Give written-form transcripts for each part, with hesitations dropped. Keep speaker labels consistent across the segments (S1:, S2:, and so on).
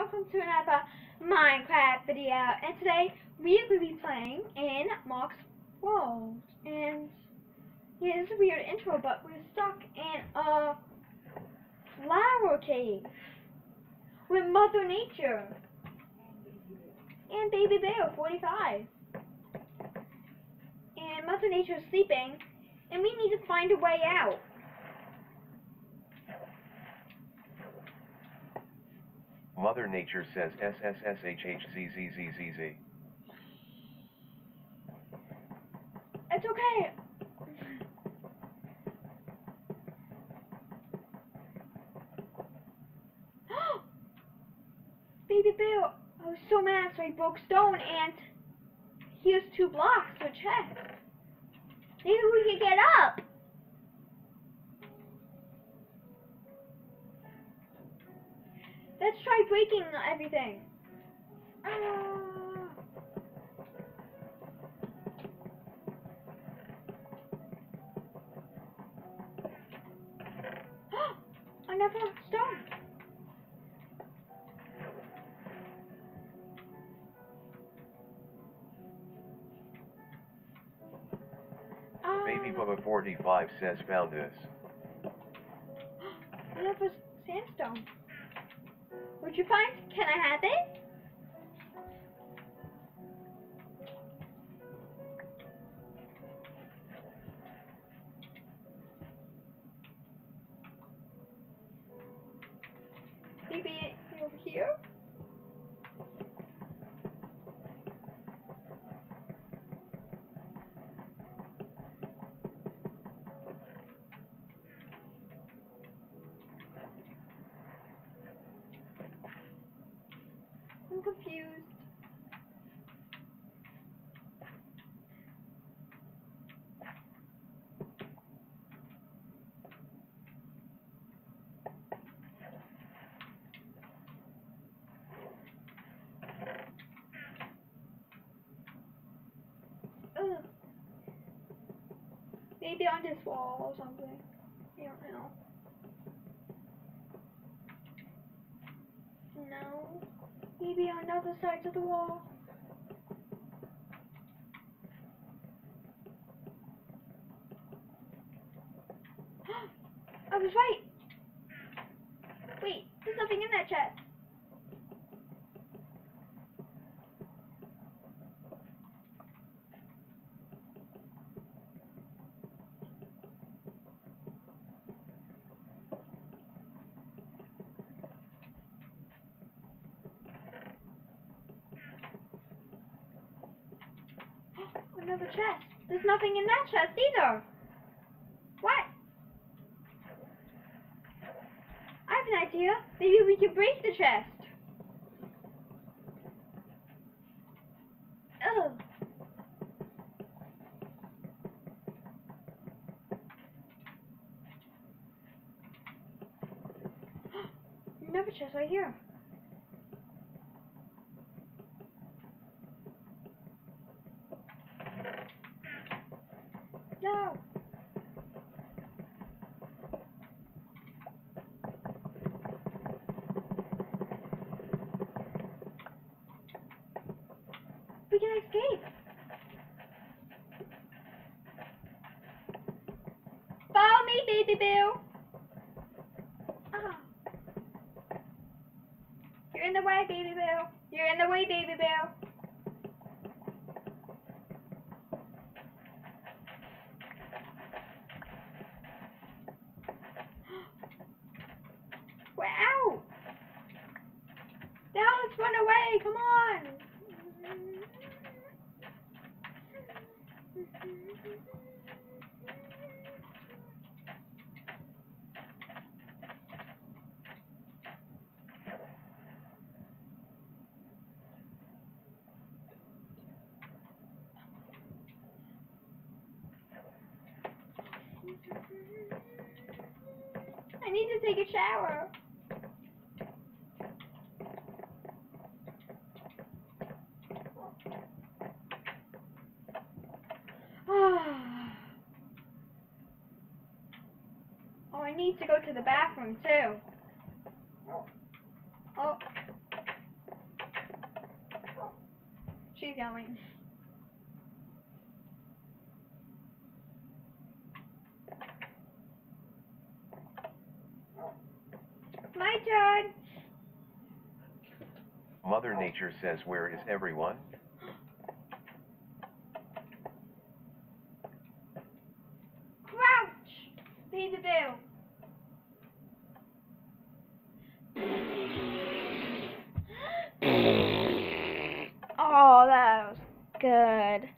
S1: welcome to another Minecraft video. And today we are going to be playing in Mark's World. And yeah, this is a weird intro, but we're stuck in a flower cave with Mother Nature and Baby Bear 45. And Mother Nature is sleeping, and we need to find a way out.
S2: Mother Nature says SSSHHZZZZZ.
S1: It's okay. Baby Bear, I was so mad, so I broke stone, and here's 2 blocks to a chest. Maybe we can get up. Let's try breaking everything. Another stone.
S2: Baby Bubba 45 says found this.
S1: Another sandstone. What'd you find? Can I have it? Maybe over here? I'm confused. Ugh. Maybe on this wall or something. I don't know. No. Maybe on other sides of the wall. I was right. Wait, there's nothing in that chest. Another chest. There's nothing in that chest either. What? I have an idea. Maybe we can break the chest. Ugh. Another chest right here. No. We can escape. Follow me, Baby Bill. You're in the way, Baby Bill. You're in the way, Baby Bill. We're out. Now let's run away. Come on. I need to take a shower. Oh, I need to go to the bathroom too. Oh. you going? My turn.
S2: Mother Nature says, where is everyone?
S1: Crouch, Baby Boo. Oh, that was good.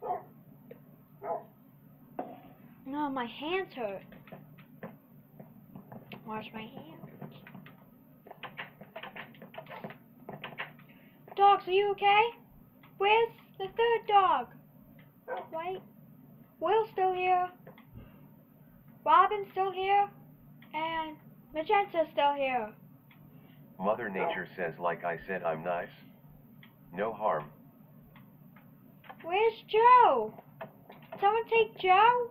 S1: No, my hands hurt. Wash my hands. Dogs, are you okay? Where's the third dog? Wait. Will's still here. Robin's still here. And Magenta's still here.
S2: Mother Nature says, like I said, I'm nice. No harm.
S1: Where's Joe? Someone take Joe?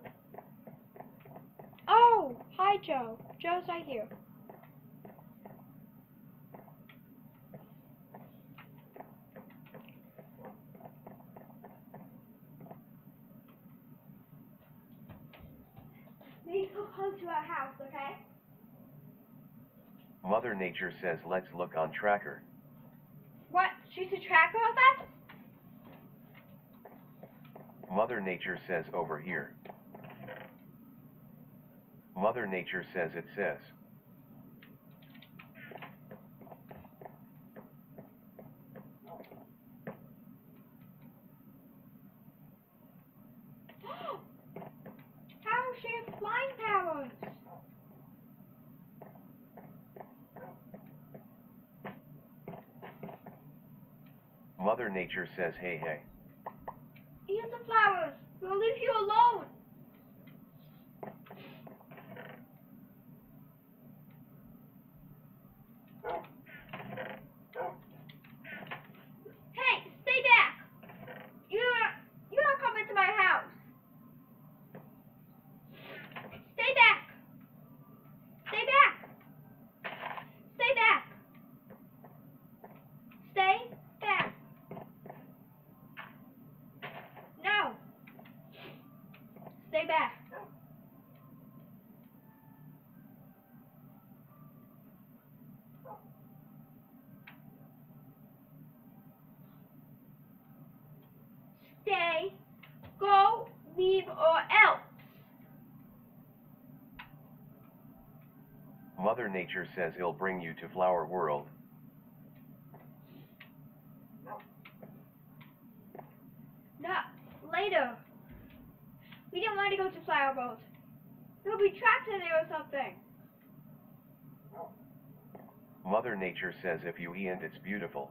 S1: Oh, hi Joe. Joe's right here. Maybe he'll come to our house, okay?
S2: Mother Nature says, let's look on tracker.
S1: What? She's a tracker of us?
S2: Mother Nature says, over here. Mother Nature says, it says.
S1: How does she have flying powers?
S2: Mother Nature says, hey, hey.
S1: Here's the flowers. We'll leave you alone. Hey, stay back. You're not coming to my house. Stay back. Stay back. Stay back. Stay back. No. Stay back. Stay. Go, leave, or else.
S2: Mother Nature says, he'll bring you to Flower World.
S1: No, later. We didn't want to go to Flower World. We'll be trapped in there or something.
S2: Mother Nature says, if you eat, it's beautiful.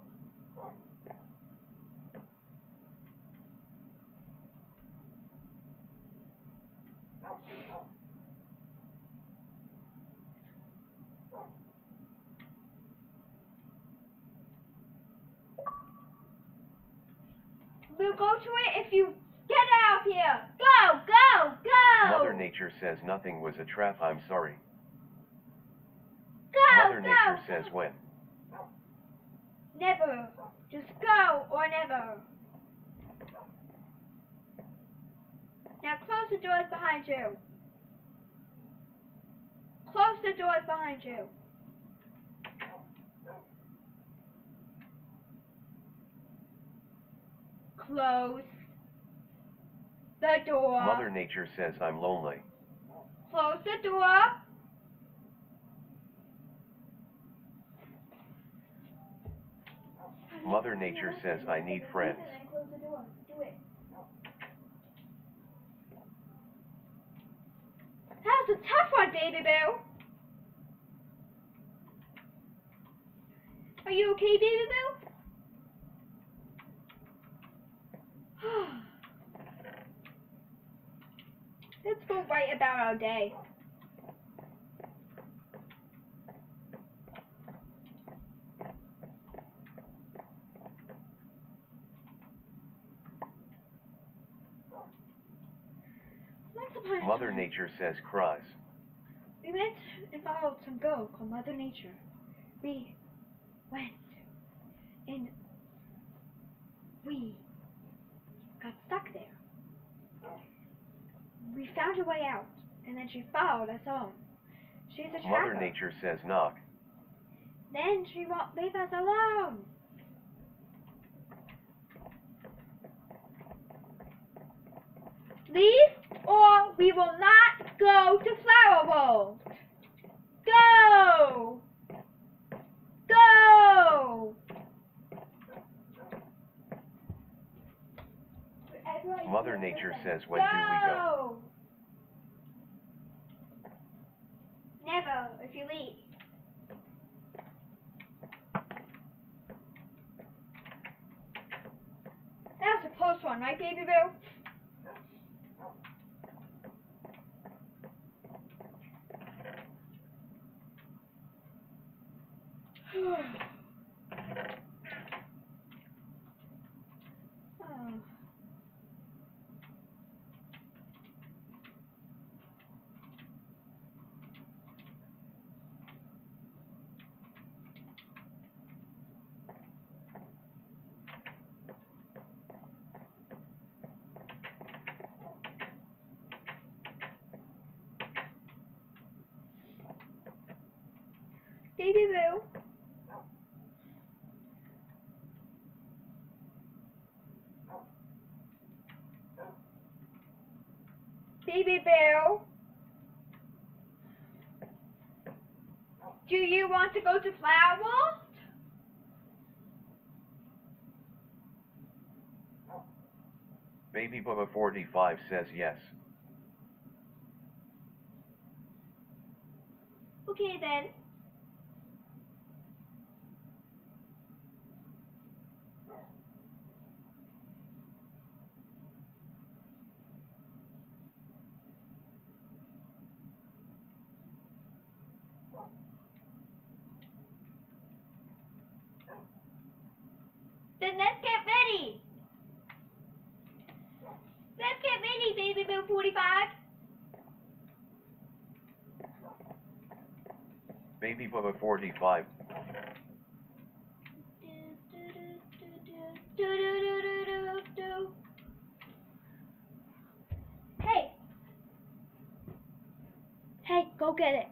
S1: We'll go to it if you get out of here. Go, go, go.
S2: Mother Nature says, nothing was a trap, I'm sorry.
S1: Go,
S2: Mother
S1: go.
S2: Nature says, when?
S1: Never. Just go or never. Now close the doors behind you. Close the doors behind you. Close the door.
S2: Mother Nature says, I'm lonely.
S1: Close the door.
S2: Mother Nature says, I need friends.
S1: Close the door. Do it. That was a tough one, Baby Boo. Are you okay, Baby Boo? Let's go right about our day.
S2: Mother Nature says, cries.
S1: We went and followed some girl called Mother Nature. We went and we and she followed us home. She's a
S2: Mother
S1: trapper.
S2: Nature says knock.
S1: Then she won't leave us alone. Leave or we will not go to Flower World. Go! Go!
S2: Mother Nature says when do we go?
S1: Never, if you leave. That was a close one, right, baby boo? Oh. Baby boo. Baby boo. Do you want to go to Flower World?
S2: Baby Bubba 45 says yes.
S1: Okay then. Then let's get ready. Let's get ready, Baby Boo 45.
S2: Baby Bubba 45.
S1: Hey. Hey, go get it.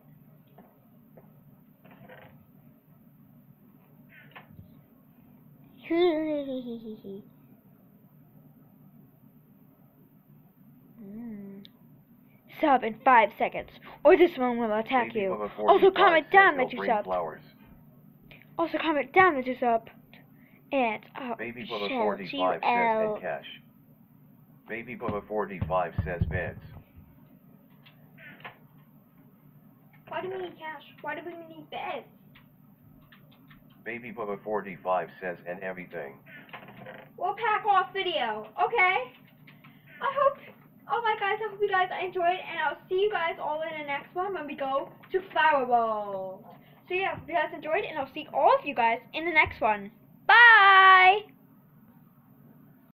S1: Sub in 5 seconds, or this one will attack
S2: Baby
S1: you.
S2: Bubba 45
S1: Also comment
S2: says
S1: down
S2: he'll
S1: that you
S2: bring
S1: subbed.
S2: flowers.
S1: Also comment down that you subbed. And
S2: Baby Bubba 45 says and cash. Baby Bubba 45 says beds.
S1: Why do we need cash? Why do we need beds?
S2: Baby Bubba 45 says and everything.
S1: We'll pack off video, okay? Alright guys, I hope you guys enjoyed, and I'll see you guys all in the next one when we go to Flower World. So yeah, hope you guys enjoyed, and I'll see all of you guys in the next one. Bye!